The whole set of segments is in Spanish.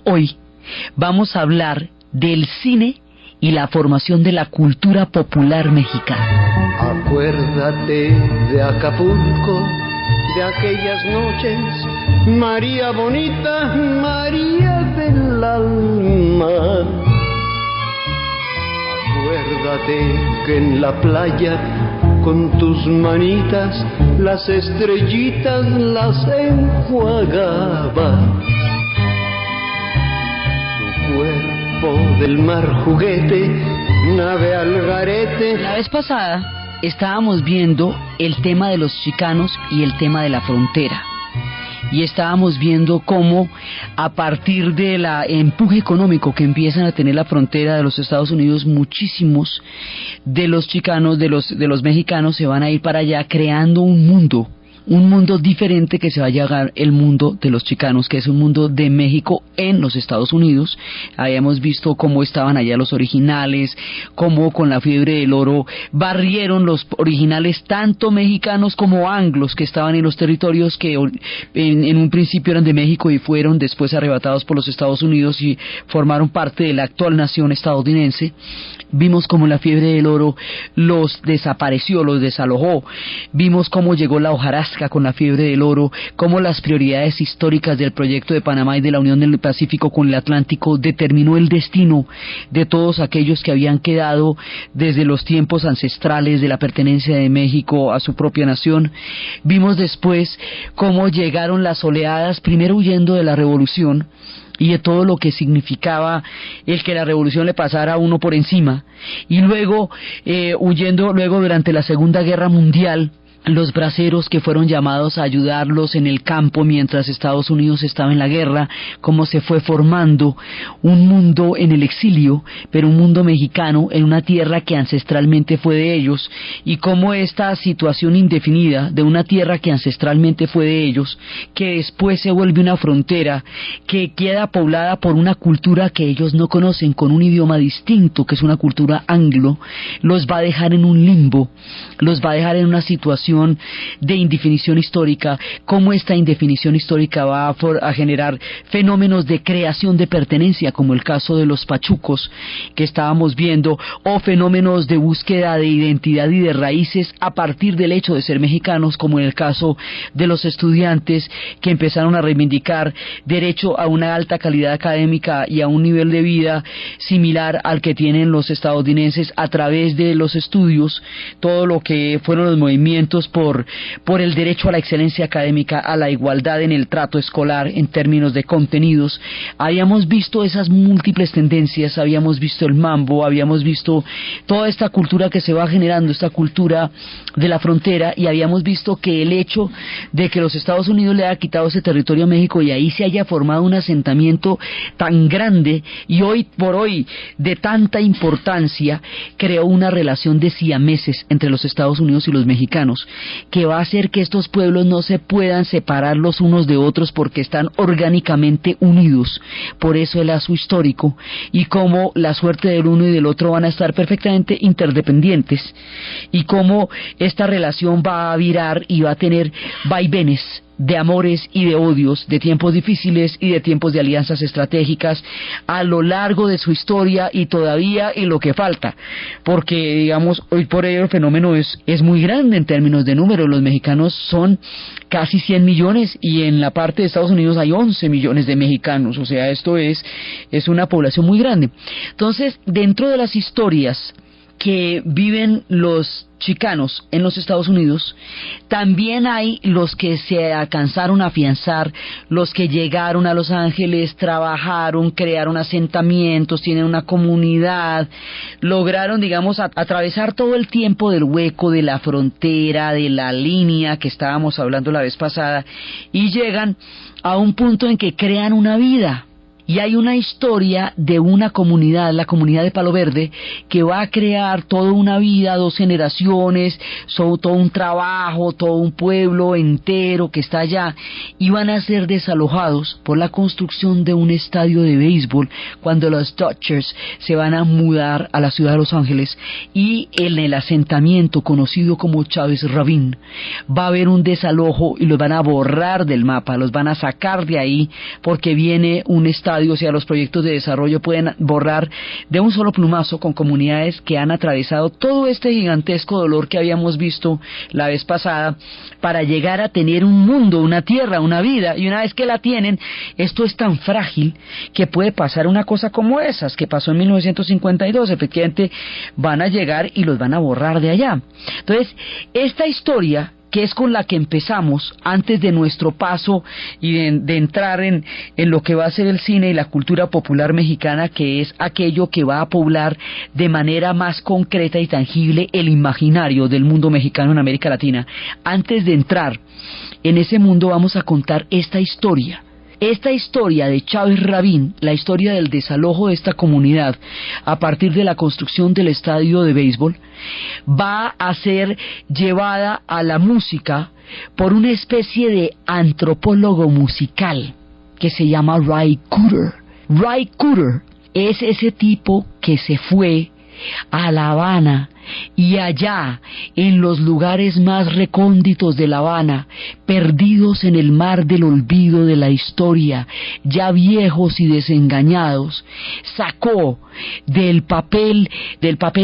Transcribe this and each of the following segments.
Hoy vamos a hablar del cine y la formación de la cultura popular mexicana. Acuérdate de Acapulco, de aquellas noches, María bonita, María del alma. Acuérdate que en la playa, con tus manitas, las estrellitas las enjuagaba. Tu cuerpo del mar juguete, nave al garete. La vez pasada estábamos viendo el tema de los chicanos y el tema de la frontera. Y estábamos viendo cómo a partir del empuje económico que empiezan a tener la frontera de los Estados Unidos, muchísimos de los chicanos, de los mexicanos se van a ir para allá creando un mundo diferente que se va a llamar el mundo de los chicanos, que es un mundo de México en los Estados Unidos. Habíamos visto cómo estaban allá los originales, cómo con la fiebre del oro barrieron los originales, tanto mexicanos como anglos, que estaban en los territorios que en un principio eran de México y fueron después arrebatados por los Estados Unidos y formaron parte de la actual nación estadounidense. Vimos cómo la fiebre del oro los desapareció, los desalojó. Vimos cómo llegó la hojarasca con la fiebre del oro, cómo las prioridades históricas del proyecto de Panamá y de la Unión del Pacífico con el Atlántico determinó el destino de todos aquellos que habían quedado desde los tiempos ancestrales de la pertenencia de México a su propia nación. Vimos después cómo llegaron las oleadas, primero huyendo de la revolución y de todo lo que significaba el que la revolución le pasara a uno por encima, y luego huyendo durante la Segunda Guerra Mundial, los braceros que fueron llamados a ayudarlos en el campo mientras Estados Unidos estaba en la guerra, cómo se fue formando un mundo en el exilio, pero un mundo mexicano en una tierra que ancestralmente fue de ellos, y cómo esta situación indefinida de una tierra que ancestralmente fue de ellos, que después se vuelve una frontera que queda poblada por una cultura que ellos no conocen, con un idioma distinto, que es una cultura anglo, los va a dejar en un limbo, los va a dejar en una situación de indefinición histórica, cómo esta indefinición histórica va a generar fenómenos de creación de pertenencia, como el caso de los pachucos que estábamos viendo, o fenómenos de búsqueda de identidad y de raíces a partir del hecho de ser mexicanos, como en el caso de los estudiantes que empezaron a reivindicar derecho a una alta calidad académica y a un nivel de vida similar al que tienen los estadounidenses a través de los estudios, todo lo que fueron los movimientos por el derecho a la excelencia académica, a la igualdad en el trato escolar en términos de contenidos. Habíamos visto esas múltiples tendencias, habíamos visto el mambo, habíamos visto toda esta cultura que se va generando, esta cultura de la frontera, y habíamos visto que el hecho de que los Estados Unidos le haya quitado ese territorio a México y ahí se haya formado un asentamiento tan grande y hoy por hoy de tanta importancia, creó una relación de siameses entre los Estados Unidos y los mexicanos, que va a hacer que estos pueblos no se puedan separar los unos de otros porque están orgánicamente unidos. Por eso el lazo histórico, y cómo la suerte del uno y del otro van a estar perfectamente interdependientes, y cómo esta relación va a virar y va a tener vaivenes de amores y de odios, de tiempos difíciles y de tiempos de alianzas estratégicas a lo largo de su historia y todavía en lo que falta, porque digamos hoy por hoy el fenómeno es muy grande en términos de número. Los mexicanos son casi 100 millones y en la parte de Estados Unidos hay 11 millones de mexicanos, o sea, esto es una población muy grande. Entonces, dentro de las historias que viven los chicanos en los Estados Unidos, también hay los que se alcanzaron a afianzar, los que llegaron a Los Ángeles, trabajaron, crearon asentamientos, tienen una comunidad, lograron, digamos, atravesar todo el tiempo del hueco, de la frontera, de la línea que estábamos hablando la vez pasada, y llegan a un punto en que crean una vida. Y hay una historia de una comunidad, la comunidad de Palo Verde, que va a crear toda una vida, 2 generaciones, todo un trabajo, todo un pueblo entero que está allá, y van a ser desalojados por la construcción de un estadio de béisbol cuando los Dodgers se van a mudar a la ciudad de Los Ángeles, y en el asentamiento conocido como Chávez Rabín va a haber un desalojo y los van a borrar del mapa, los van a sacar de ahí porque viene un estadio estadios y a los proyectos de desarrollo pueden borrar de un solo plumazo con comunidades que han atravesado todo este gigantesco dolor que habíamos visto la vez pasada para llegar a tener un mundo, una tierra, una vida, y una vez que la tienen, esto es tan frágil que puede pasar una cosa como esas que pasó en 1952, efectivamente van a llegar y los van a borrar de allá. Entonces, esta historia, que es con la que empezamos antes de nuestro paso y de entrar en lo que va a ser el cine y la cultura popular mexicana, que es aquello que va a poblar de manera más concreta y tangible el imaginario del mundo mexicano en América Latina. Antes de entrar en ese mundo vamos a contar esta historia de Chávez Rabín, la historia del desalojo de esta comunidad a partir de la construcción del estadio de béisbol, va a ser llevada a la música por una especie de antropólogo musical que se llama Ry Cooder. Ry Cooder es ese tipo que se fue a La Habana y allá, en los lugares más recónditos de La Habana, perdidos en el mar del olvido de la historia, ya viejos y desengañados, sacó del papel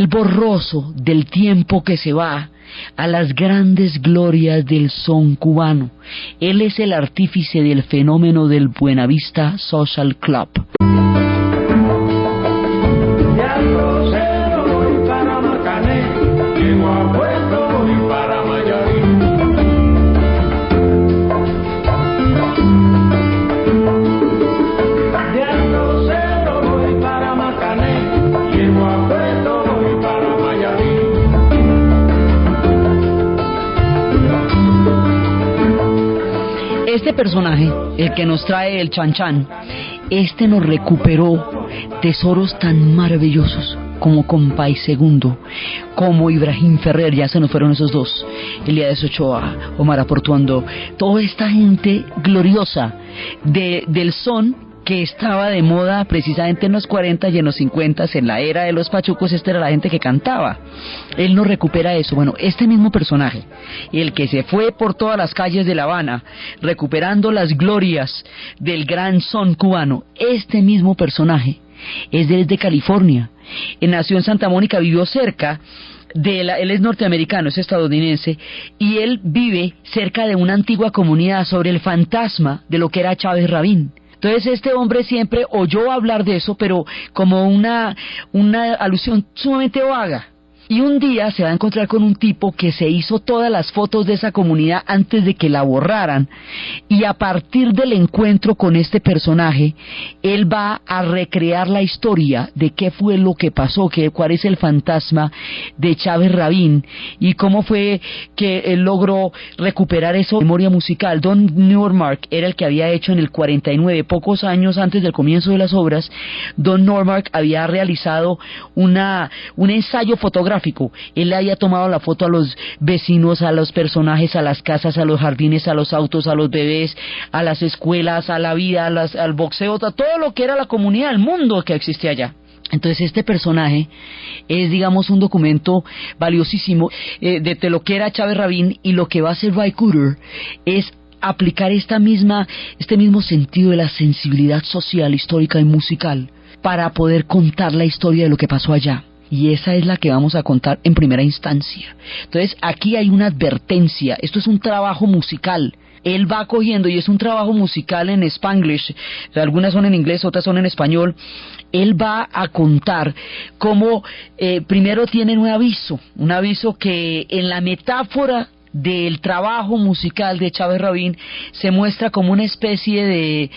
borroso del tiempo que se va a las grandes glorias del son cubano. Él es el artífice del fenómeno del Buenavista Social Club. Este personaje, el que nos trae el Chan Chan, nos recuperó tesoros tan maravillosos como Compay Segundo, como Ibrahim Ferrer, ya se nos fueron esos dos, Elías Ochoa, Omar Aportuondo, toda esta gente gloriosa del son que estaba de moda precisamente en los 40 y en los 50, en la era de los pachucos. Esta era la gente que cantaba. Él nos recupera eso. Bueno, este mismo personaje, el que se fue por todas las calles de La Habana, recuperando las glorias del gran son cubano, este mismo personaje es desde California. Nació en Santa Mónica, vivió cerca él es norteamericano, es estadounidense, y él vive cerca de una antigua comunidad sobre el fantasma de lo que era Chávez Rabín. Entonces este hombre siempre oyó hablar de eso, pero como una alusión sumamente vaga. Y un día se va a encontrar con un tipo que se hizo todas las fotos de esa comunidad antes de que la borraran, y a partir del encuentro con este personaje, él va a recrear la historia de qué fue lo que pasó, cuál es el fantasma de Chávez Rabín, y cómo fue que él logró recuperar esa memoria musical. Don Nordmark era el que había hecho en el 49, pocos años antes del comienzo de las obras. Don Nordmark había realizado un ensayo fotográfico. Él le había tomado la foto a los vecinos, a los personajes, a las casas, a los jardines, a los autos, a los bebés, a las escuelas, a la vida, al boxeo, a todo lo que era la comunidad, el mundo que existía allá. Entonces este personaje es, digamos, un documento valiosísimo de lo que era Chávez Rabín, y lo que va a hacer Ry Cooder es aplicar este mismo sentido de la sensibilidad social, histórica y musical para poder contar la historia de lo que pasó allá. Y esa es la que vamos a contar en primera instancia. Entonces aquí hay una advertencia, esto es un trabajo musical. Él va cogiendo, y es un trabajo musical en Spanglish, algunas son en inglés, otras son en español. Él va a contar cómo primero tienen un aviso que en la metáfora del trabajo musical de Chávez Rabín se muestra como una especie de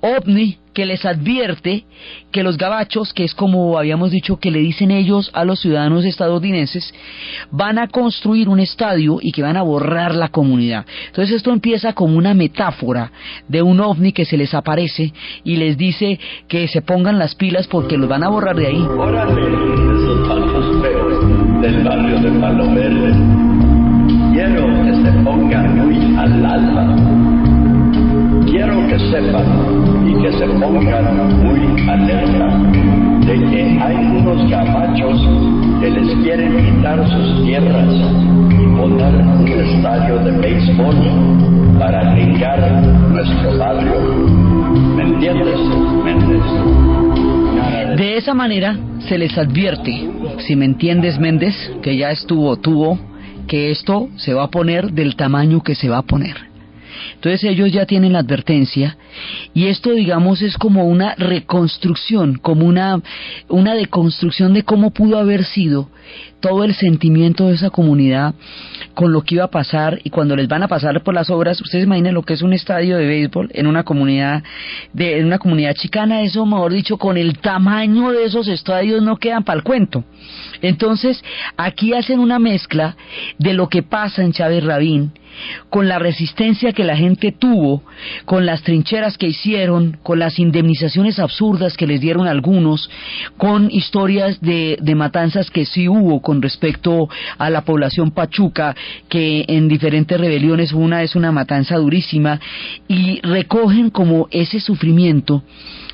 ovni que les advierte que los gabachos, que es como habíamos dicho que le dicen ellos a los ciudadanos estadounidenses, van a construir un estadio y que van a borrar la comunidad. Entonces esto empieza como una metáfora de un ovni que se les aparece y les dice que se pongan las pilas porque los van a borrar de ahí. Órale, esos palos feos del barrio de Palo Verde. Quiero que se pongan muy al alma. Quiero que sepan y que se pongan muy alerta de que hay unos gabachos que les quieren quitar sus tierras y poner un estadio de béisbol para ringar nuestro barrio. ¿Me entiendes, Méndez? esa manera se les advierte, si me entiendes, Méndez, que ya tuvo, que esto se va a poner del tamaño que se va a poner. Entonces ellos ya tienen la advertencia, y esto, digamos, es como una reconstrucción, como una deconstrucción de cómo pudo haber sido todo el sentimiento de esa comunidad con lo que iba a pasar, y cuando les van a pasar por las obras. Ustedes imaginen lo que es un estadio de béisbol en una comunidad chicana. Eso, mejor dicho, con el tamaño de esos estadios no quedan para el cuento. Entonces aquí hacen una mezcla de lo que pasa en Chávez Rabín, con la resistencia que la gente tuvo, con las trincheras que hicieron, con las indemnizaciones absurdas que les dieron algunos, con historias de matanzas que sí hubo con respecto a la población pachuca, que en diferentes rebeliones una es una matanza durísima, y recogen como ese sufrimiento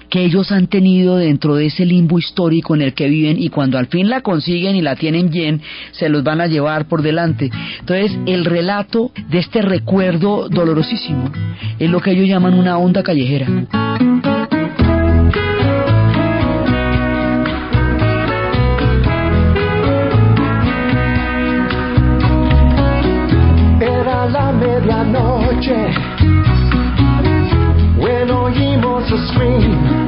que ellos han tenido dentro de ese limbo histórico en el que viven, y cuando al fin la consiguen y la tienen bien, se los van a llevar por delante. Entonces el relato de este recuerdo dolorosísimo es lo que ellos llaman una onda callejera. Era la medianoche, bueno, oímos a scream.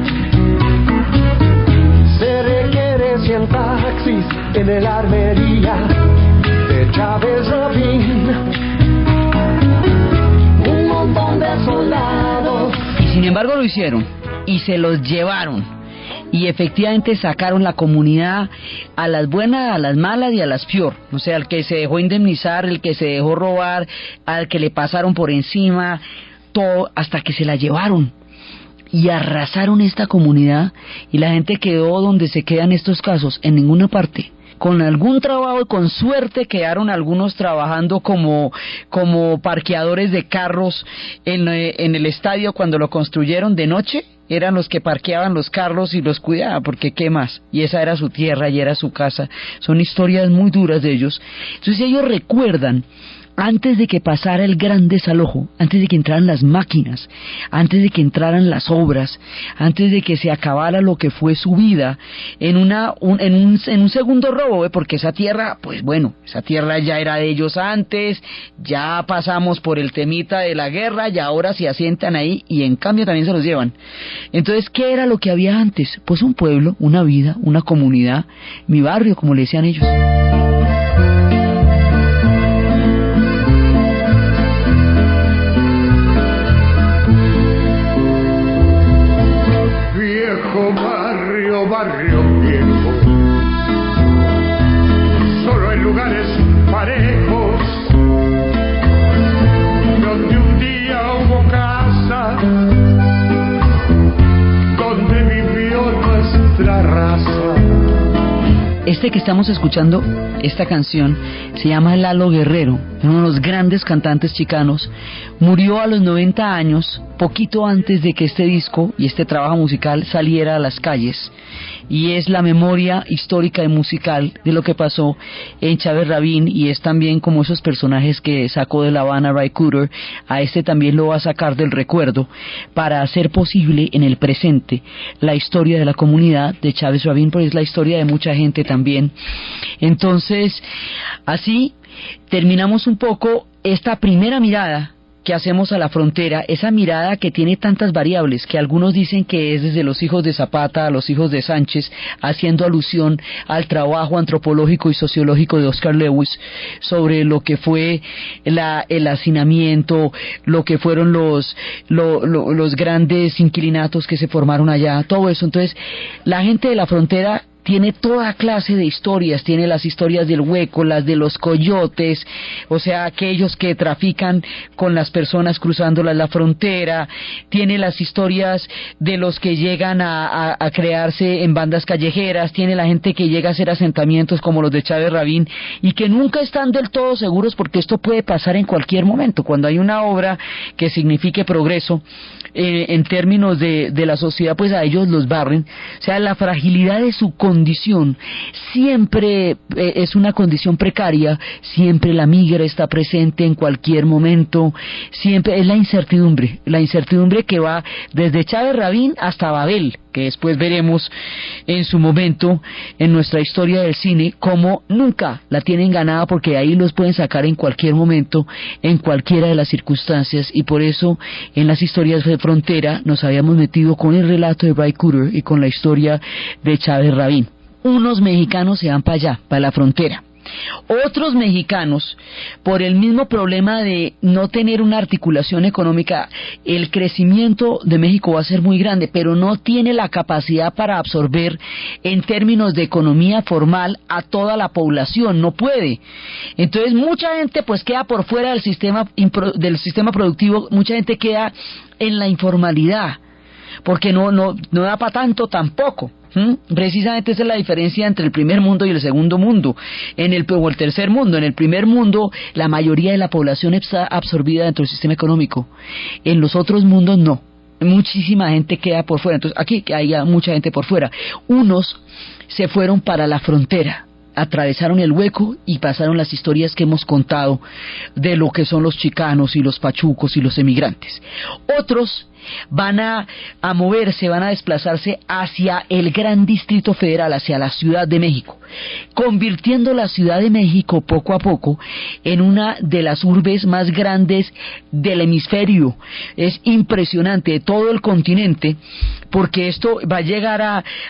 Se requiere 100 taxis en el armería de Chávez Rabín. Un montón de soldados. Y sin embargo lo hicieron, y se los llevaron, y efectivamente sacaron la comunidad, a las buenas, a las malas y a las peor. O sea, al que se dejó indemnizar, el que se dejó robar, al que le pasaron por encima, todo, hasta que se la llevaron y arrasaron esta comunidad, y la gente quedó donde se quedan estos casos, en ninguna parte. Con algún trabajo, y con suerte quedaron algunos trabajando como parqueadores de carros en el estadio cuando lo construyeron de noche. Eran los que parqueaban los carros y los cuidaban, porque qué más, y esa era su tierra y era su casa. Son historias muy duras de ellos. Entonces ellos recuerdan, antes de que pasara el gran desalojo, antes de que entraran las máquinas, antes de que entraran las obras, antes de que se acabara lo que fue su vida, en un segundo robo, porque esa tierra, pues bueno, esa tierra ya era de ellos antes, ya pasamos por el temita de la guerra, y ahora se asientan ahí, y en cambio también se los llevan. Entonces, ¿qué era lo que había antes? Pues un pueblo, una vida, una comunidad, mi barrio, como le decían ellos. Barrio viejo, solo en lugares parejos, donde un día hubo casa, donde vivió nuestra raza. Este que estamos escuchando, esta canción, se llama Lalo Guerrero, uno de los grandes cantantes chicanos. Murió a los 90 años, poquito antes de que este disco y este trabajo musical saliera a las calles, y es la memoria histórica y musical de lo que pasó en Chávez Rabín, y es también como esos personajes que sacó de La Habana Ray Cooder, a este también lo va a sacar del recuerdo para hacer posible en el presente la historia de la comunidad de Chávez Rabín, porque es la historia de mucha gente también. Entonces, así terminamos un poco esta primera mirada que hacemos a la frontera, esa mirada que tiene tantas variables, que algunos dicen que es desde los hijos de Zapata a los hijos de Sánchez, haciendo alusión al trabajo antropológico y sociológico de Oscar Lewis sobre lo que fue el hacinamiento, lo que fueron los grandes inquilinatos que se formaron allá, todo eso. Entonces, la gente de la frontera tiene toda clase de historias, tiene las historias del hueco, las de los coyotes, o sea, aquellos que trafican con las personas cruzándolas la frontera, tiene las historias de los que llegan a crearse en bandas callejeras, tiene la gente que llega a hacer asentamientos como los de Chávez Rabín, y que nunca están del todo seguros, porque esto puede pasar en cualquier momento. Cuando hay una obra que signifique progreso en términos de la sociedad, pues a ellos los barren. O sea, la fragilidad de su condición condición siempre es una condición precaria, siempre la migra está presente en cualquier momento, siempre es la incertidumbre que va desde Chávez Rabín hasta Babel, que después veremos en su momento en nuestra historia del cine, como nunca la tienen ganada, porque ahí los pueden sacar en cualquier momento, en cualquiera de las circunstancias, y por eso en las historias de frontera nos habíamos metido con el relato de Ray Cooder y con la historia de Chávez Rabín. Unos mexicanos se van para allá, para la frontera. Otros mexicanos, por el mismo problema de no tener una articulación económica, el crecimiento de México va a ser muy grande, pero no tiene la capacidad para absorber en términos de economía formal a toda la población, no puede. Entonces mucha gente pues queda por fuera del sistema productivo, mucha gente queda en la informalidad, porque no da para tanto tampoco. Precisamente esa es la diferencia entre el primer mundo y el segundo mundo, o el tercer mundo. En el primer mundo la mayoría de la población está absorbida dentro del sistema económico, en los otros mundos no, muchísima gente queda por fuera. Entonces aquí hay mucha gente por fuera. Unos se fueron para la frontera, atravesaron el hueco y pasaron las historias que hemos contado de lo que son los chicanos y los pachucos y los emigrantes. Otros van a moverse, van a desplazarse hacia el gran Distrito Federal, hacia la Ciudad de México, convirtiendo la Ciudad de México poco a poco en una de las urbes más grandes del hemisferio. Es impresionante, de todo el continente, porque esto va a llegar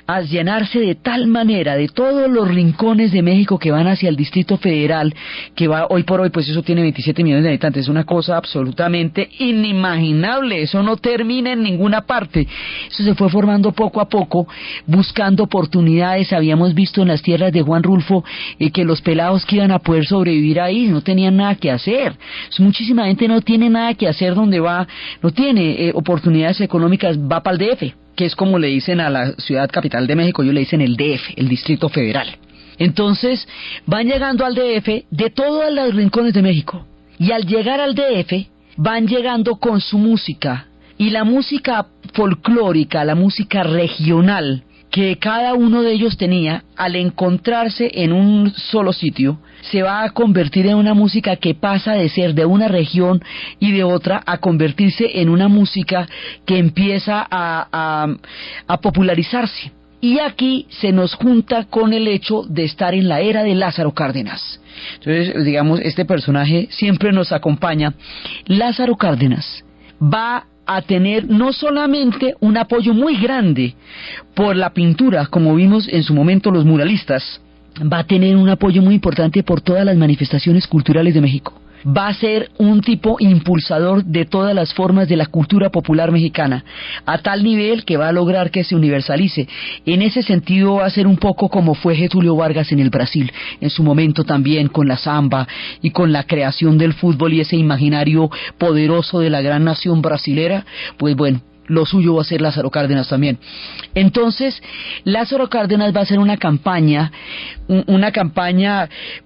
a llenarse de tal manera de todos los rincones de México que van hacia el Distrito Federal, que va hoy por hoy, pues eso tiene 27 millones de habitantes, es una cosa absolutamente inimaginable, eso no termina en ninguna parte. Eso se fue formando poco a poco, buscando oportunidades. Habíamos visto en las tierras de Juan Rulfo que los pelados que iban a poder sobrevivir ahí no tenían nada que hacer. Muchísima gente no tiene nada que hacer donde va, no tiene oportunidades económicas, va para el DF, que es como le dicen a la ciudad capital de México, ellos le dicen el DF, el Distrito Federal. Entonces van llegando al DF de todos los rincones de México, y al llegar al DF van llegando con su música, y la música folclórica, la música regional que cada uno de ellos tenía, al encontrarse en un solo sitio, se va a convertir en una música que pasa de ser de una región y de otra a convertirse en una música que empieza a popularizarse. Y aquí se nos junta con el hecho de estar en la era de Lázaro Cárdenas. Entonces, digamos, este personaje siempre nos acompaña. Lázaro Cárdenas va a tener no solamente un apoyo muy grande por la pintura, como vimos en su momento los muralistas, va a tener un apoyo muy importante por todas las manifestaciones culturales de México. Va a ser un tipo impulsador de todas las formas de la cultura popular mexicana, a tal nivel que va a lograr que se universalice. En ese sentido va a ser un poco como fue Getúlio Vargas en el Brasil, en su momento también con la samba y con la creación del fútbol y ese imaginario poderoso de la gran nación brasilera. Pues bueno, lo suyo va a ser Lázaro Cárdenas también. Entonces, Lázaro Cárdenas va a hacer una campaña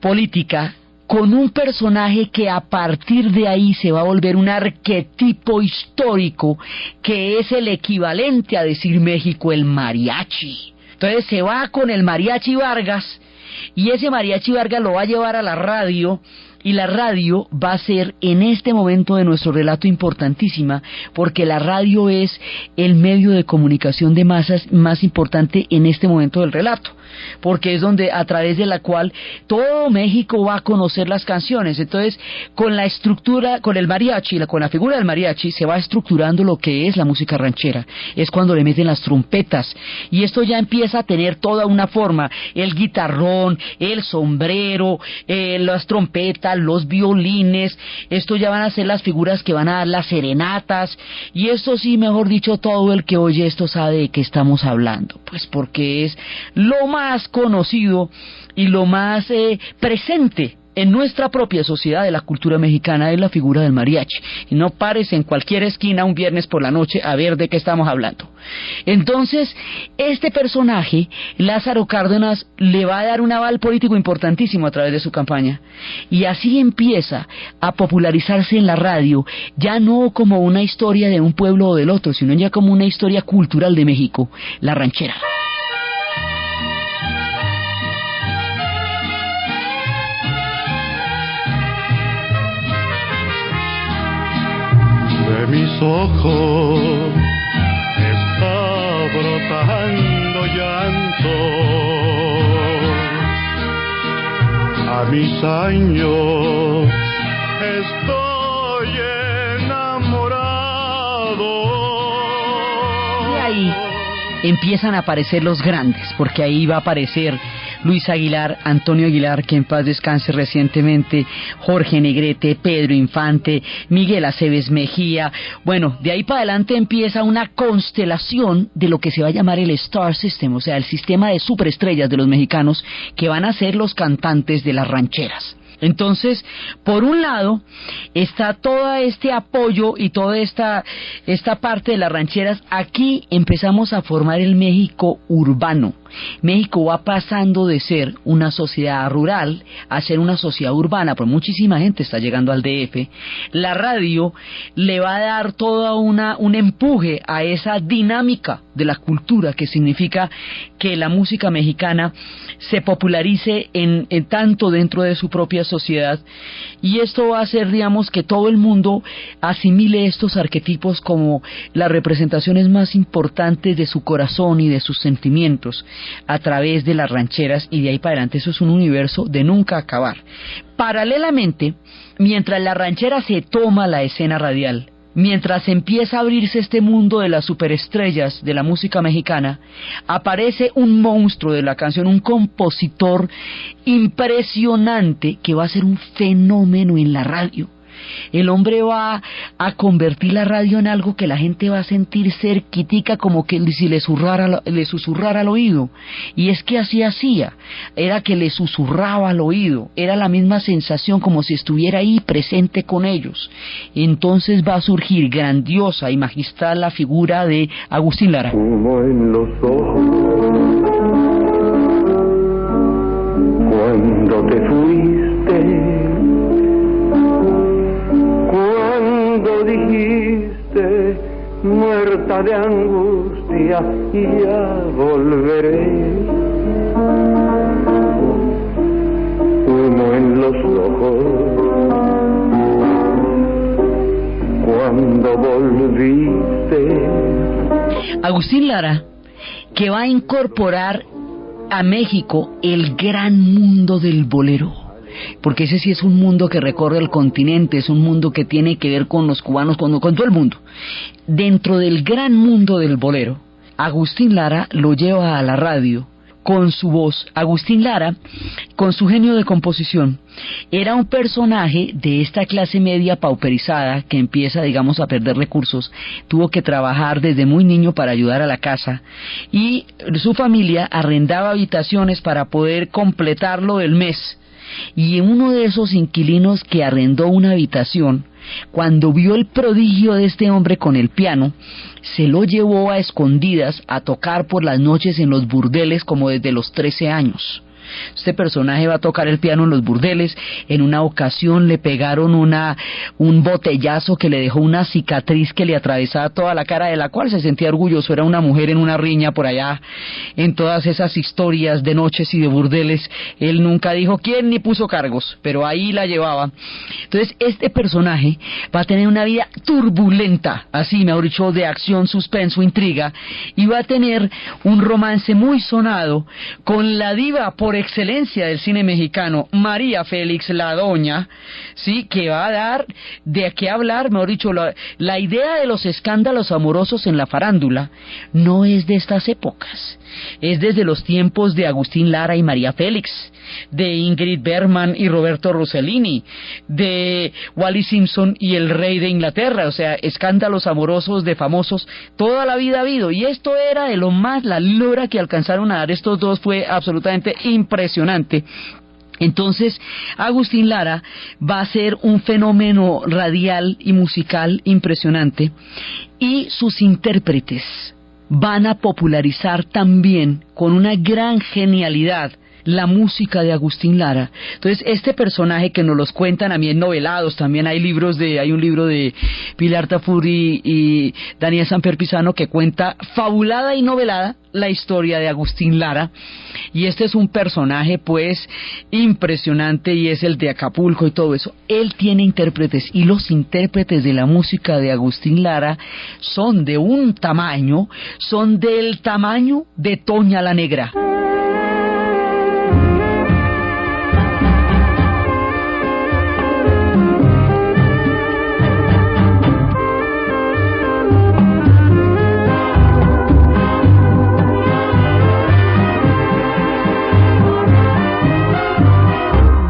política con un personaje que a partir de ahí se va a volver un arquetipo histórico, que es el equivalente a decir México, el mariachi. Entonces se va con el mariachi Vargas, y ese mariachi Vargas lo va a llevar a la radio, y la radio va a ser en este momento de nuestro relato importantísima, porque la radio es el medio de comunicación de masas más importante en este momento del relato, porque es donde, a través de la cual todo México va a conocer las canciones. Entonces, con la estructura, con el mariachi, con la figura del mariachi, se va estructurando lo que es la música ranchera. Es cuando le meten las trompetas, y esto ya empieza a tener toda una forma: el guitarrón, el sombrero, las trompetas, los violines. Esto ya van a ser las figuras que van a dar las serenatas, y esto sí, mejor dicho, todo el que oye esto sabe de qué estamos hablando, pues porque es lo más conocido y lo más presente en nuestra propia sociedad de la cultura mexicana, es la figura del mariachi. Y no pares en cualquier esquina un viernes por la noche a ver de qué estamos hablando. Entonces, este personaje, Lázaro Cárdenas, le va a dar un aval político importantísimo a través de su campaña. Y así empieza a popularizarse en la radio, ya no como una historia de un pueblo o del otro, sino ya como una historia cultural de México, la ranchera. ojos está brotando llanto. A mis años estoy enamorado. Y ahí empiezan a aparecer los grandes, porque ahí va a aparecer Luis Aguilar, Antonio Aguilar, que en paz descanse recientemente, Jorge Negrete, Pedro Infante, Miguel Aceves Mejía. Bueno, de ahí para adelante empieza una constelación de lo que se va a llamar el Star System, o sea, el sistema de superestrellas de los mexicanos que van a ser los cantantes de las rancheras. Entonces, por un lado, está todo este apoyo y toda esta parte de las rancheras. Aquí empezamos a formar el México urbano. México va pasando de ser una sociedad rural a ser una sociedad urbana, pues muchísima gente está llegando al DF. La radio le va a dar toda un empuje a esa dinámica de la cultura, que significa que la música mexicana se popularice en tanto dentro de su propia sociedad, y esto va a hacer, digamos, que todo el mundo asimile estos arquetipos como las representaciones más importantes de su corazón y de sus sentimientos a través de las rancheras, y de ahí para adelante eso es un universo de nunca acabar. Paralelamente, mientras la ranchera se toma la escena radial, mientras empieza a abrirse este mundo de las superestrellas de la música mexicana, aparece un monstruo de la canción, un compositor impresionante que va a ser un fenómeno en la radio. El hombre va a convertir la radio en algo que la gente va a sentir cerquitica, como que si le susurrara al oído. Y es que así hacía, era que le susurraba al oído, era la misma sensación como si estuviera ahí presente con ellos. Entonces va a surgir grandiosa y magistral la figura de Agustín Lara. Humo en los ojos cuando te fuiste, cuando dijiste muerta de angustia ya volveré. Humo en los ojos cuando volviste. Agustín Lara, que va a incorporar a México el gran mundo del bolero, porque ese sí es un mundo que recorre el continente, es un mundo que tiene que ver con los cubanos, con todo el mundo. Dentro del gran mundo del bolero, Agustín Lara lo lleva a la radio con su voz. Agustín Lara, con su genio de composición, era un personaje de esta clase media pauperizada que empieza, digamos, a perder recursos. Tuvo que trabajar desde muy niño para ayudar a la casa, y su familia arrendaba habitaciones para poder completarlo del mes. Y uno de esos inquilinos que arrendó una habitación, cuando vio el prodigio de este hombre con el piano, se lo llevó a escondidas a tocar por las noches en los burdeles como desde los 13 años. Este personaje va a tocar el piano en los burdeles. En una ocasión le pegaron un botellazo que le dejó una cicatriz que le atravesaba toda la cara, de la cual se sentía orgulloso. Era una mujer en una riña por allá. En todas esas historias de noches y de burdeles, él nunca dijo quién ni puso cargos, pero ahí la llevaba. Entonces este personaje va a tener una vida turbulenta, así mejor dicho, de acción, suspenso, intriga, y va a tener un romance muy sonado con la diva por excelencia del cine mexicano, María Félix, la doña, sí, que va a dar de qué hablar. Mejor dicho, la idea de los escándalos amorosos en la farándula no es de estas épocas, es desde los tiempos de Agustín Lara y María Félix, de Ingrid Bergman y Roberto Rossellini, de Wally Simpson y el rey de Inglaterra. O sea, escándalos amorosos de famosos, toda la vida ha habido, y esto era de lo más, la lora que alcanzaron a dar estos dos fue absolutamente impresionante. Entonces, Agustín Lara va a ser un fenómeno radial y musical impresionante, y sus intérpretes van a popularizar también con una gran genialidad la música de Agustín Lara. Entonces, este personaje que nos los cuentan a mí en novelados, también hay un libro de Pilar Tafur y Daniel Samper Pisano que cuenta fabulada y novelada la historia de Agustín Lara, y este es un personaje pues impresionante, y es el de Acapulco y todo eso. Él tiene intérpretes, y los intérpretes de la música de Agustín Lara son de un tamaño, son del tamaño de Toña la Negra.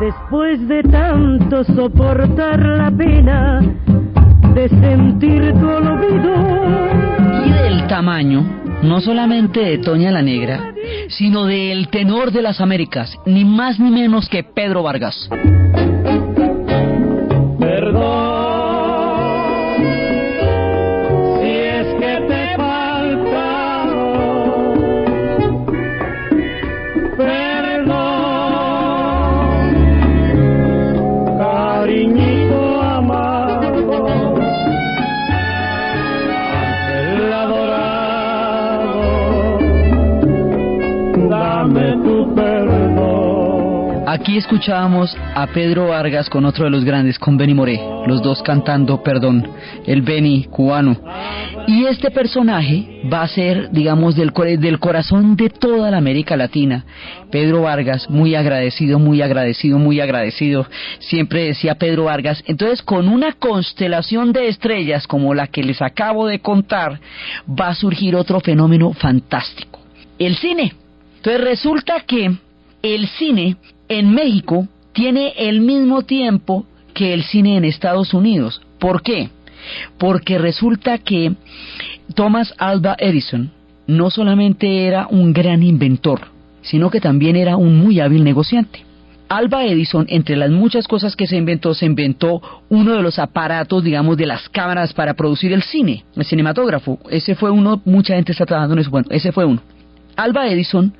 Después de tanto soportar la pena de sentir tu olvido. Y del tamaño, no solamente de Toña la Negra, sino del tenor de las Américas, ni más ni menos que Pedro Vargas. Perdón, si es que te falta. Perdón, cariñito amado, el adorado, dame tu perdón. Aquí escuchábamos a Pedro Vargas con otro de los grandes, con Benny Moré, los dos cantando Perdón, el Benny cubano. Y este personaje va a ser, digamos, del corazón de toda la América Latina. Pedro Vargas, muy agradecido, muy agradecido, muy agradecido, siempre decía Pedro Vargas. Entonces, con una constelación de estrellas como la que les acabo de contar, va a surgir otro fenómeno fantástico: el cine. Entonces resulta que el cine en México tiene el mismo tiempo que el cine en Estados Unidos. ¿Por qué? Porque resulta que Thomas Alva Edison no solamente era un gran inventor, sino que también era un muy hábil negociante. Alva Edison, entre las muchas cosas que se inventó uno de los aparatos, digamos, de las cámaras para producir el cine, el cinematógrafo. Ese fue uno, mucha gente está trabajando en eso, bueno, ese fue uno. Alva Edison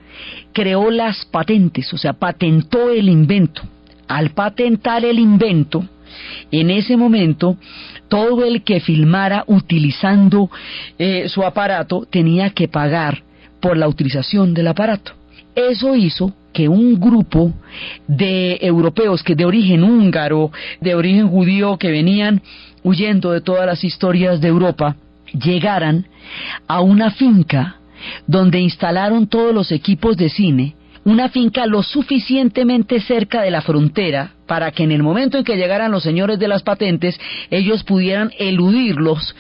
creó las patentes, o sea, patentó el invento. Al patentar el invento, en ese momento, todo el que filmara utilizando su aparato tenía que pagar por la utilización del aparato. Eso hizo que un grupo de europeos que de origen húngaro, de origen judío, que venían huyendo de todas las historias de Europa, llegaran a una finca donde instalaron todos los equipos de cine, una finca lo suficientemente cerca de la frontera para que en el momento en que llegaran los señores de las patentes, ellos pudieran eludirlos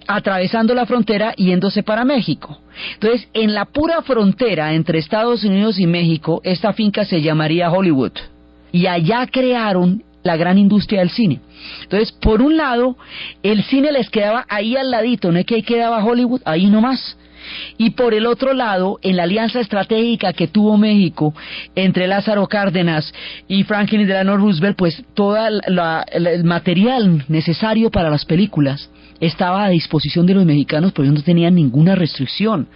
atravesando la frontera yéndose para México. Entonces, en la pura frontera entre Estados Unidos y México, esta finca se llamaría Hollywood, y allá crearon la gran industria del cine. Entonces, por un lado, el cine les quedaba ahí al ladito, no es que ahí quedaba Hollywood, ahí nomás. Y por el otro lado, en la alianza estratégica que tuvo México entre Lázaro Cárdenas y Franklin Delano Roosevelt, pues todo el material necesario para las películas estaba a disposición de los mexicanos, porque ellos no tenían ninguna restricción.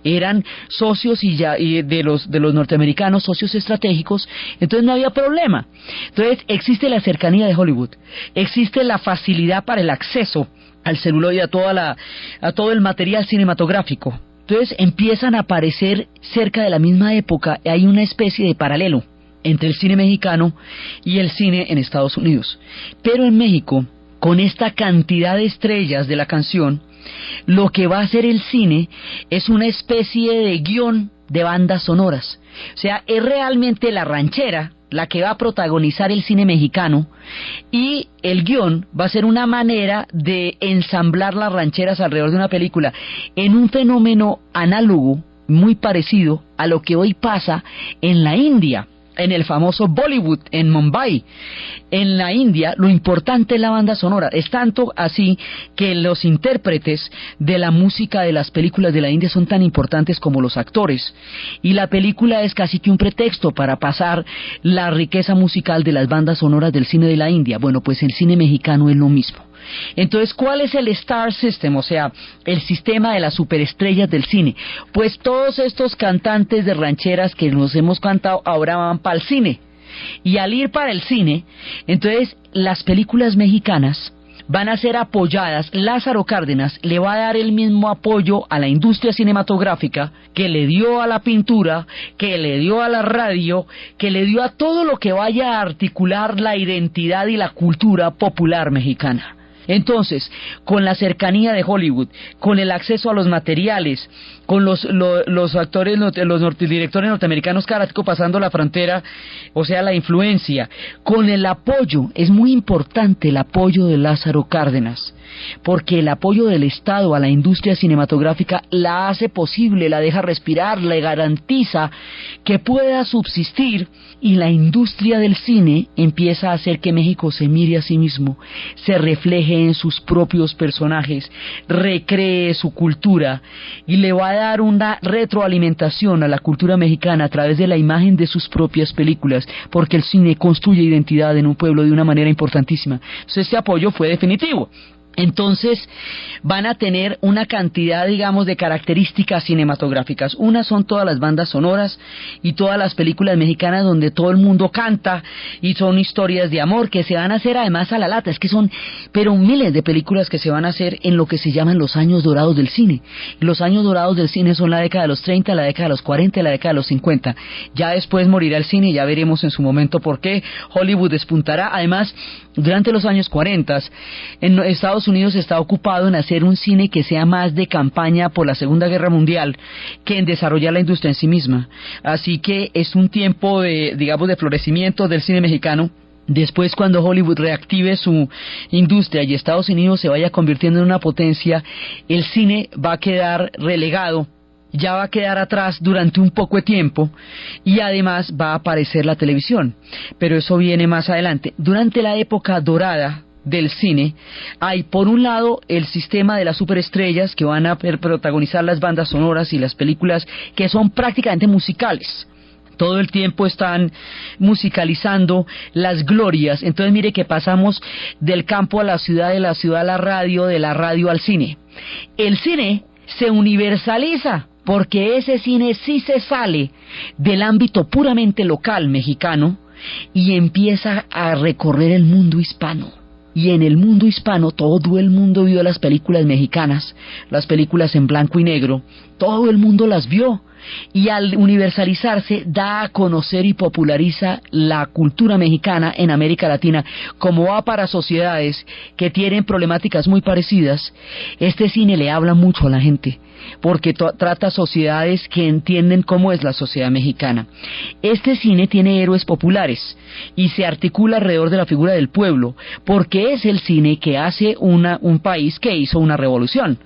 Eran socios de los norteamericanos, socios estratégicos, entonces no había problema. Entonces existe la cercanía de Hollywood, existe la facilidad para el acceso al celuloide, a todo el material cinematográfico. Entonces empiezan a aparecer cerca de la misma época, hay una especie de paralelo entre el cine mexicano y el cine en Estados Unidos. Pero en México, con esta cantidad de estrellas de la canción, lo que va a hacer el cine es una especie de guión de bandas sonoras. O sea, es realmente la ranchera la que va a protagonizar el cine mexicano, y el guión va a ser una manera de ensamblar las rancheras alrededor de una película en un fenómeno análogo, muy parecido a lo que hoy pasa en la India, en el famoso Bollywood, en Mumbai. En la India lo importante es la banda sonora, es tanto así que los intérpretes de la música de las películas de la India son tan importantes como los actores, y la película es casi que un pretexto para pasar la riqueza musical de las bandas sonoras del cine de la India. Bueno, pues el cine mexicano es lo mismo. Entonces, ¿cuál es el Star System? O sea, el sistema de las superestrellas del cine. Pues todos estos cantantes de rancheras que nos hemos cantado ahora van para el cine. Y al ir para el cine, entonces las películas mexicanas van a ser apoyadas. Lázaro Cárdenas le va a dar el mismo apoyo a la industria cinematográfica que le dio a la pintura, que le dio a la radio, que le dio a todo lo que vaya a articular la identidad y la cultura popular mexicana. Entonces, con la cercanía de Hollywood, con el acceso a los materiales, con los actores, los directores norteamericanos cada ratico pasando la frontera, o sea, la influencia, con el apoyo, es muy importante el apoyo de Lázaro Cárdenas, porque el apoyo del Estado a la industria cinematográfica la hace posible, la deja respirar, le garantiza que pueda subsistir, y la industria del cine empieza a hacer que México se mire a sí mismo, se refleje en sus propios personajes, recree su cultura y le va a dar una retroalimentación a la cultura mexicana a través de la imagen de sus propias películas, porque el cine construye identidad en un pueblo de una manera importantísima. Entonces este apoyo fue definitivo. Entonces van a tener una cantidad, digamos, de características cinematográficas. Una son todas las bandas sonoras y todas las películas mexicanas donde todo el mundo canta y son historias de amor que se van a hacer además a la lata. Es que son, pero miles de películas que se van a hacer en lo que se llaman los años dorados del cine. Los años dorados del cine son la década de los 30, la década de los 40 y la década de los 50. Ya después morirá el cine y ya veremos en su momento por qué Hollywood despuntará. Además, durante los años 40, en Estados Unidos está ocupado en hacer un cine que sea más de campaña por la Segunda Guerra Mundial que en desarrollar la industria en sí misma. Así que es un tiempo de, digamos, de florecimiento del cine mexicano. Después, cuando Hollywood reactive su industria y Estados Unidos se vaya convirtiendo en una potencia, el cine va a quedar relegado, ya va a quedar atrás durante un poco de tiempo, y además va a aparecer la televisión, pero eso viene más adelante. Durante la época dorada del cine hay, por un lado, el sistema de las superestrellas que van a protagonizar las bandas sonoras y las películas que son prácticamente musicales. Todo el tiempo están musicalizando las glorias. Entonces mire que pasamos del campo a la ciudad, de la ciudad a la radio, de la radio al cine. El cine se universaliza, porque ese cine sí se sale del ámbito puramente local mexicano y empieza a recorrer el mundo hispano. Y en el mundo hispano todo el mundo vio las películas mexicanas, las películas en blanco y negro, todo el mundo las vio. Y al universalizarse da a conocer y populariza la cultura mexicana en América Latina. Como va para sociedades que tienen problemáticas muy parecidas, este cine le habla mucho a la gente, porque trata sociedades que entienden cómo es la sociedad mexicana. Este cine tiene héroes populares y se articula alrededor de la figura del pueblo, porque es el cine que hace un país que hizo una revolución.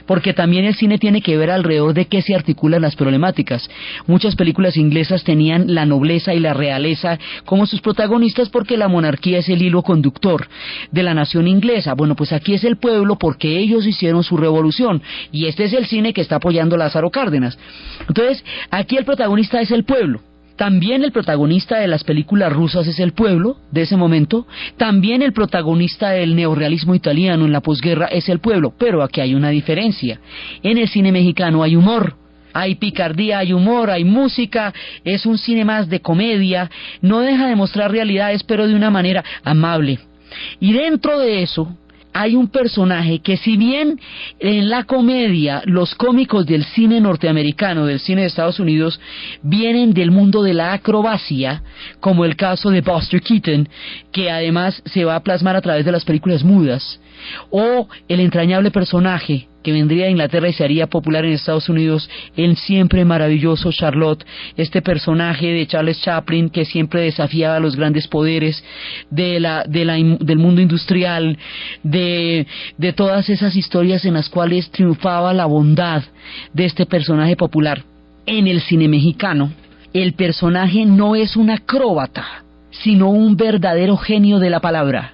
Porque también el cine tiene que ver alrededor de qué se articulan las problemáticas. Muchas películas inglesas tenían la nobleza y la realeza como sus protagonistas, porque la monarquía es el hilo conductor de la nación inglesa. Bueno, pues aquí es el pueblo, porque ellos hicieron su revolución, y este es el cine que está apoyando Lázaro Cárdenas. Entonces, aquí el protagonista es el pueblo. También el protagonista de las películas rusas es el pueblo de ese momento. También el protagonista del neorrealismo italiano en la posguerra es el pueblo. Pero aquí hay una diferencia. En el cine mexicano hay humor, hay picardía, hay humor, hay música. Es un cine más de comedia. No deja de mostrar realidades, pero de una manera amable. Y dentro de eso hay un personaje que, si bien en la comedia los cómicos del cine norteamericano, del cine de Estados Unidos, vienen del mundo de la acrobacia, como el caso de Buster Keaton, que además se va a plasmar a través de las películas mudas, o el entrañable personaje que vendría de Inglaterra y se haría popular en Estados Unidos, el siempre maravilloso Charlotte, este personaje de Charles Chaplin que siempre desafiaba los grandes poderes del mundo industrial, de todas esas historias en las cuales triunfaba la bondad de este personaje popular. En el cine mexicano, el personaje no es un acróbata, sino un verdadero genio de la palabra.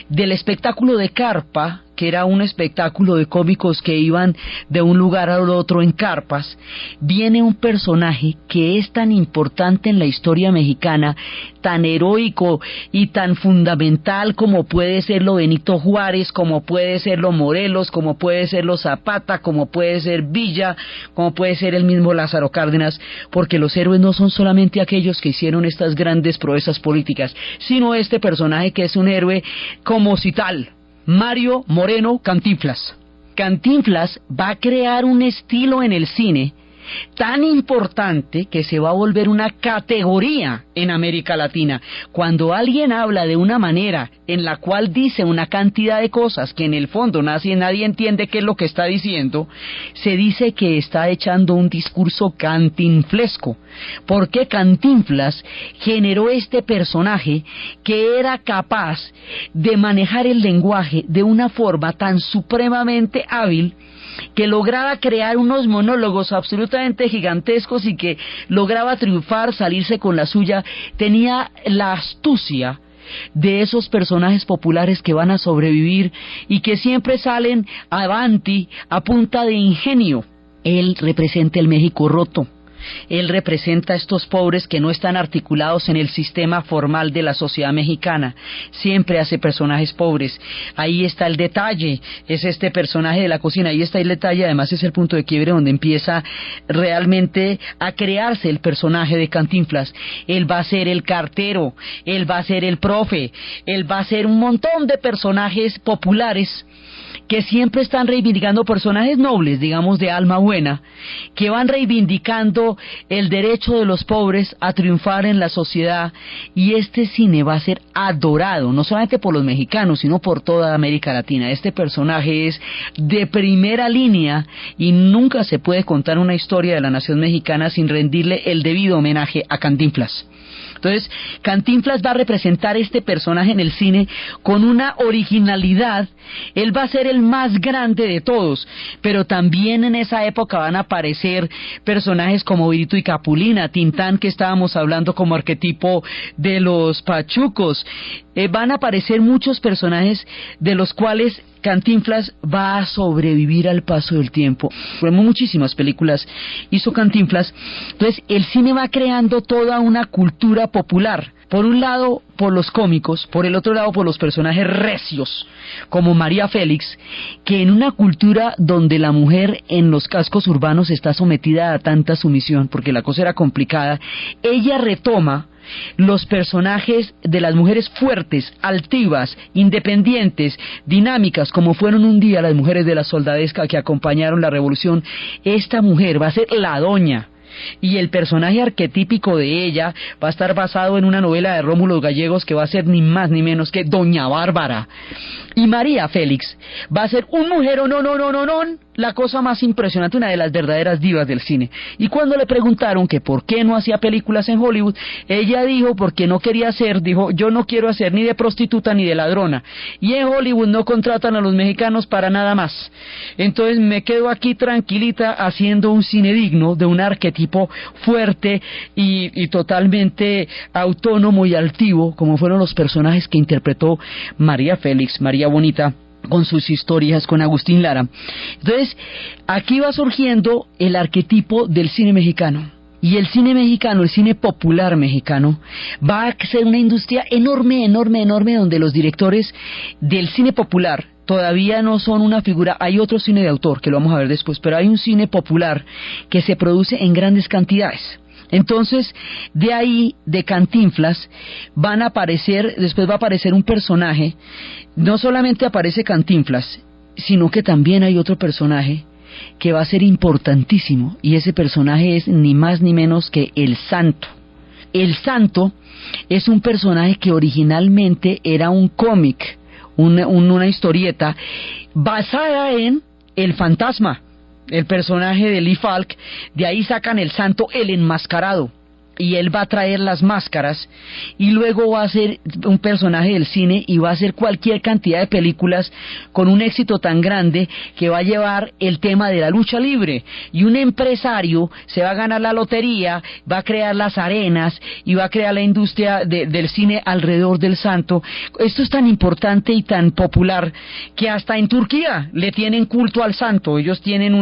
Del espectáculo de carpa que era un espectáculo de cómicos que iban de un lugar al otro en carpas, viene un personaje que es tan importante en la historia mexicana, tan heroico y tan fundamental como puede serlo Benito Juárez, como puede serlo Morelos, como puede serlo Zapata, como puede ser Villa, como puede ser el mismo Lázaro Cárdenas, porque los héroes no son solamente aquellos que hicieron estas grandes proezas políticas, sino este personaje que es un héroe como si tal, Mario Moreno Cantinflas. Cantinflas va a crear un estilo en el cine tan importante que se va a volver una categoría en América Latina. Cuando alguien habla de una manera en la cual dice una cantidad de cosas que en el fondo nadie entiende qué es lo que está diciendo, se dice que está echando un discurso cantinflesco, porque Cantinflas generó este personaje que era capaz de manejar el lenguaje de una forma tan supremamente hábil que lograba crear unos monólogos absolutamente gigantescos y que lograba triunfar, salirse con la suya. Tenía la astucia de esos personajes populares que van a sobrevivir y que siempre salen avanti a punta de ingenio. Él representa el México roto. Él representa a estos pobres que no están articulados en el sistema formal de la sociedad mexicana. Siempre hace personajes pobres. Ahí está el detalle, es este personaje de la cocina, ahí está el detalle, además es el punto de quiebre donde empieza realmente a crearse el personaje de Cantinflas. Él va a ser el cartero, él va a ser el profe, él va a ser un montón de personajes populares que siempre están reivindicando, personajes nobles, digamos, de alma buena, que van reivindicando el derecho de los pobres a triunfar en la sociedad. Y este cine va a ser adorado, no solamente por los mexicanos, sino por toda América Latina. Este personaje es de primera línea y nunca se puede contar una historia de la nación mexicana sin rendirle el debido homenaje a Cantinflas. Entonces, Cantinflas va a representar este personaje en el cine con una originalidad. Él va a ser el más grande de todos, pero también en esa época van a aparecer personajes como Virito y Capulina, Tintán, que estábamos hablando como arquetipo de los pachucos. Van a aparecer muchos personajes de los cuales Cantinflas va a sobrevivir al paso del tiempo. Muchísimas películas hizo Cantinflas. Entonces el cine va creando toda una cultura popular. Por un lado por los cómicos, por el otro lado por los personajes recios, como María Félix, que en una cultura donde la mujer en los cascos urbanos está sometida a tanta sumisión, porque la cosa era complicada, ella retoma los personajes de las mujeres fuertes, altivas, independientes, dinámicas, como fueron un día las mujeres de la soldadesca que acompañaron la revolución. Esta mujer va a ser la doña, y el personaje arquetípico de ella va a estar basado en una novela de Rómulo Gallegos que va a ser ni más ni menos que Doña Bárbara. Y María Félix va a ser un mujerón, la cosa más impresionante, una de las verdaderas divas del cine. Y cuando le preguntaron que por qué no hacía películas en Hollywood, ella dijo porque no quería hacer, dijo, yo no quiero hacer ni de prostituta ni de ladrona, y en Hollywood no contratan a los mexicanos para nada más, entonces me quedo aquí tranquilita haciendo un cine digno de un arquetipo fuerte y totalmente autónomo y altivo, como fueron los personajes que interpretó María Félix, María Bonita, con sus historias con Agustín Lara. Entonces, aquí va surgiendo el arquetipo del cine mexicano. Y el cine mexicano, el cine popular mexicano, va a ser una industria enorme, donde los directores del cine popular todavía no son una figura. Hay otro cine de autor, que lo vamos a ver después, pero hay un cine popular que se produce en grandes cantidades. Entonces, de ahí, de Cantinflas, después va a aparecer un personaje. No solamente aparece Cantinflas, sino que también hay otro personaje que va a ser importantísimo, y ese personaje es ni más ni menos que el Santo. El Santo es un personaje que originalmente era un cómic, una historieta basada en El Fantasma, el personaje de Lee Falk. De ahí sacan el Santo, el enmascarado. y él va a traer las máscaras y luego va a ser un personaje del cine y va a hacer cualquier cantidad de películas con un éxito tan grande que va a llevar el tema de la lucha libre, y un empresario se va a ganar la lotería, va a crear las arenas y va a crear la industria del cine alrededor del santo. Esto es tan importante y tan popular que hasta en Turquía le tienen culto al santo. Ellos tienen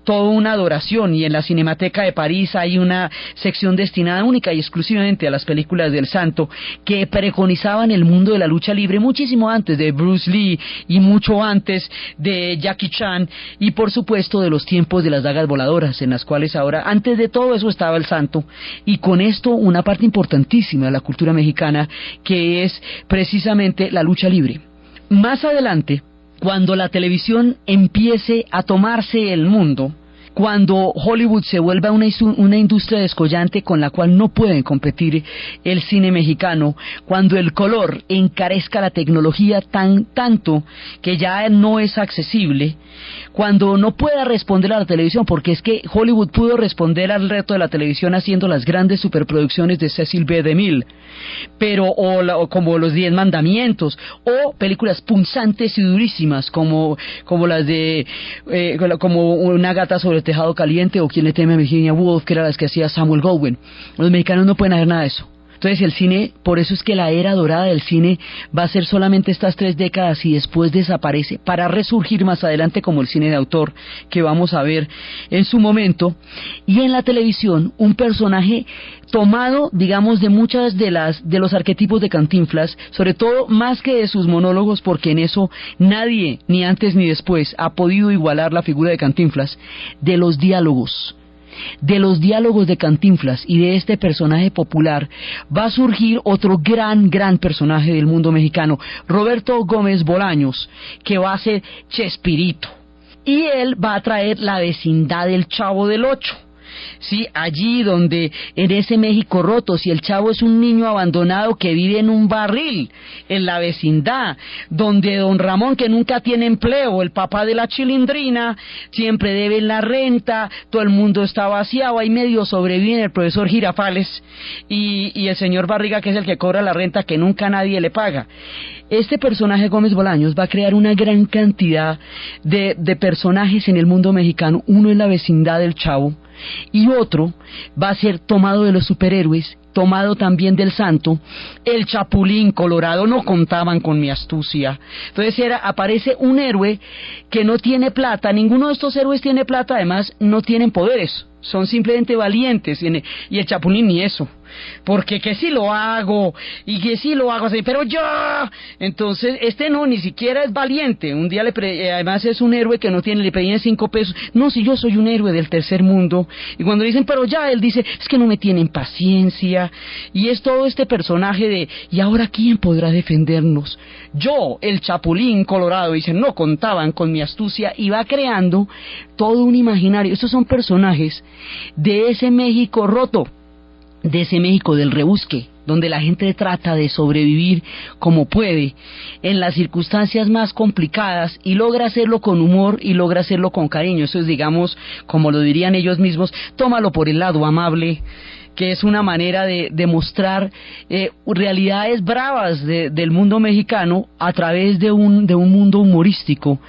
toda una adoración, y en la Cinemateca de París hay una sección destinada única y exclusivamente a las películas del santo, que preconizaban el mundo de la lucha libre muchísimo antes de Bruce Lee y mucho antes de Jackie Chan, y por supuesto de los tiempos de las dagas voladoras, en las cuales ahora, antes de todo eso, estaba el santo. Y con esto una parte importantísima de la cultura mexicana, que es precisamente la lucha libre. Más adelante, cuando la televisión empiece a tomarse el mundo, cuando Hollywood se vuelva una industria descollante con la cual no pueden competir el cine mexicano, cuando el color encarezca la tecnología tanto que ya no es accesible, cuando no pueda responder a la televisión, porque es que Hollywood pudo responder al reto de la televisión haciendo las grandes superproducciones de Cecil B. DeMille, o como Los 10 Mandamientos, o películas punzantes y durísimas como las de como Una gata sobre el tejado caliente, o Quien le teme a Virginia Woolf, que eran las que hacía Samuel Goldwyn. Los mexicanos no pueden hacer nada de eso. Entonces el cine, por eso es que la era dorada del cine va a ser solamente estas 3 décadas y después desaparece para resurgir más adelante como el cine de autor, que vamos a ver en su momento. Y en la televisión, un personaje tomado, digamos, de muchas de los arquetipos de Cantinflas, sobre todo más que de sus monólogos, porque en eso nadie, ni antes ni después, ha podido igualar la figura de Cantinflas, de los diálogos. De los diálogos de Cantinflas y de este personaje popular va a surgir otro gran personaje del mundo mexicano, Roberto Gómez Bolaños, que va a ser Chespirito, y él va a traer la vecindad del Chavo del Ocho. Sí, allí donde, en ese México roto, si el chavo es un niño abandonado que vive en un barril, en la vecindad, donde don Ramón, que nunca tiene empleo, el papá de la Chilindrina, siempre debe la renta, todo el mundo está vaciado, ahí medio sobreviven el profesor Girafales y el señor Barriga, que es el que cobra la renta que nunca nadie le paga. Este personaje Gómez Bolaños va a crear una gran cantidad de personajes en el mundo mexicano. Uno es la vecindad del Chavo, y otro va a ser tomado de los superhéroes, tomado también del santo, el Chapulín Colorado. No contaban con mi astucia. Entonces aparece un héroe que no tiene plata, ninguno de estos héroes tiene plata, además no tienen poderes, son simplemente valientes, y el Chapulín ni eso, porque que si lo hago, y que si lo hago así, pero yo, entonces este no, ni siquiera es valiente. Un día además es un héroe que no tiene, le pedían 5 pesos, no, si yo soy un héroe del tercer mundo, y cuando dicen, pero ya, él dice, es que no me tienen paciencia, y es todo este personaje de, ¿y ahora quién podrá defendernos? Yo, el Chapulín Colorado, dicen, no contaban con mi astucia, y va creando todo un imaginario. Estos son personajes de ese México roto, de ese México del rebusque, donde la gente trata de sobrevivir como puede, en las circunstancias más complicadas, y logra hacerlo con humor y logra hacerlo con cariño. Eso es, digamos, como lo dirían ellos mismos, tómalo por el lado amable, que es una manera de mostrar realidades bravas del mundo mexicano a través de un mundo humorístico,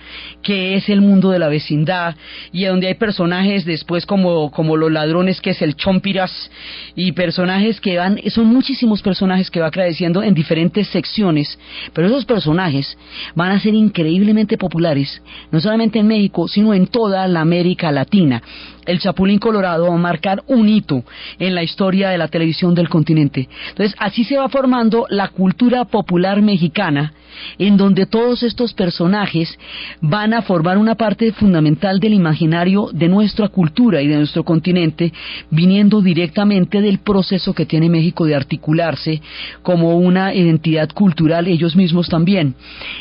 que es el mundo de la vecindad, y donde hay personajes después como los ladrones, que es el Chompiras, y personajes que son muchísimos personajes que va creciendo en diferentes secciones, pero esos personajes van a ser increíblemente populares, no solamente en México, sino en toda la América Latina. El Chapulín Colorado va a marcar un hito en la historia de la televisión del continente. Entonces, así se va formando la cultura popular mexicana, en donde todos estos personajes van a formar una parte fundamental del imaginario de nuestra cultura y de nuestro continente, viniendo directamente del proceso que tiene México de articularse como una identidad cultural ellos mismos también.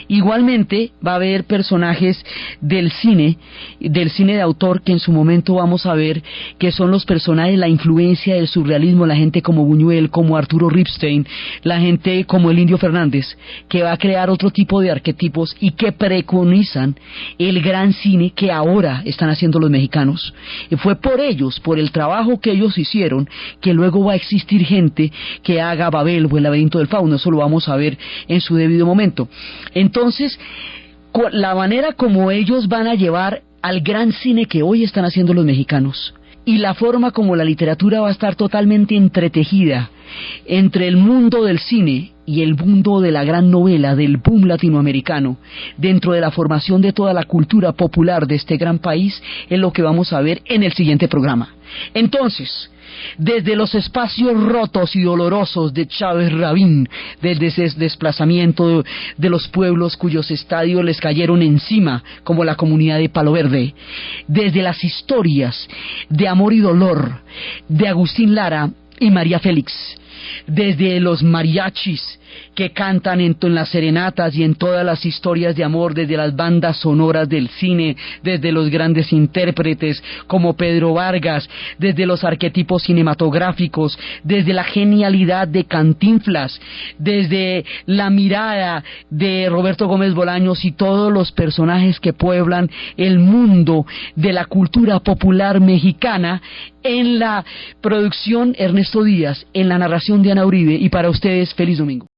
Igualmente va a haber personajes del cine de autor, que en su momento vamos vamos a ver que son los personajes, la influencia del surrealismo, la gente como Buñuel, como Arturo Ripstein, la gente como el Indio Fernández, que va a crear otro tipo de arquetipos y que preconizan el gran cine que ahora están haciendo los mexicanos. Y fue por ellos, por el trabajo que ellos hicieron, que luego va a existir gente que haga Babel o El laberinto del fauno. Eso lo vamos a ver en su debido momento. Entonces, la manera como ellos van a llevar al gran cine que hoy están haciendo los mexicanos y la forma como la literatura va a estar totalmente entretejida entre el mundo del cine y el mundo de la gran novela, del boom latinoamericano, dentro de la formación de toda la cultura popular de este gran país, es lo que vamos a ver en el siguiente programa. Entonces, desde los espacios rotos y dolorosos de Chávez Rabín, desde ese desplazamiento de los pueblos cuyos estadios les cayeron encima, como la comunidad de Palo Verde, desde las historias de amor y dolor de Agustín Lara y María Félix, desde los mariachis que cantan en las serenatas y en todas las historias de amor, desde las bandas sonoras del cine, desde los grandes intérpretes como Pedro Vargas, desde los arquetipos cinematográficos, desde la genialidad de Cantinflas, desde la mirada de Roberto Gómez Bolaños y todos los personajes que pueblan el mundo de la cultura popular mexicana. En la producción Ernesto Díaz, en la narración de Ana Uribe, y para ustedes feliz domingo.